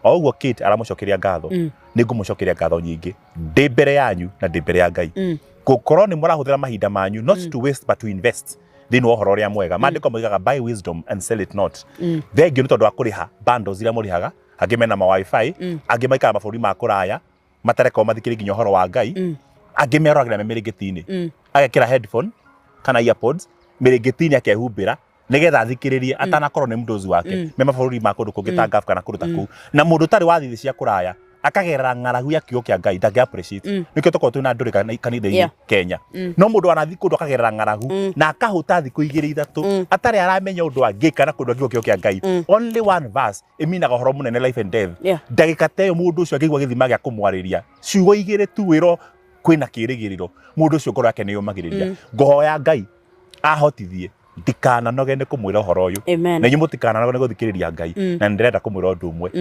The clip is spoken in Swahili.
oguo Kate aramucokeria ngatho ningumucokeria ngatho nyingi ndi mbere yanyu na ndi mbere ya Ngai gukorwo ni murahuthira mahinda manyu not to waste but to invest thini ohoro ria mwega mandiko moigaga buy wisdom and sell it not thengio ni tondu wa kuriha bundles iria murihaga angi mena ma wifi angi maikara maburi ma kuraya matareka mathikiri nginya ohoro wa Ngai angi meroragira memirigitini agekira headphone kana earpods mirigitini akehumbira nigetha athikiririe atanakorwo ni mndozi wake me maburi ma kundu kungitanga kana kundu taku na mundu tari wa thithi cia kuraya akagerera ng'aragu ya kiugo kia Ngai ndage appreciate nikio toko twina nduri kanitha Kenya no mundu anathi kundu akagerera ng'aragu na akahuta thiku 2-3 atari aramenya undu angi kana kundu kiugo kia Ngai only one verse iminaga horo munene life and death ndagika teyo mundu ucio akigwa githima gia kumwariria ciugo 2 tu wiro kwina kirigiriro mundu ucio ngoro yake ni yumagiriria ngohoya Ngai ahotithie ndikana noge ni kumwira horo uyu na nyu mutikana noge ni guthikiriria Ngai na ndirenda kumwira undu umwe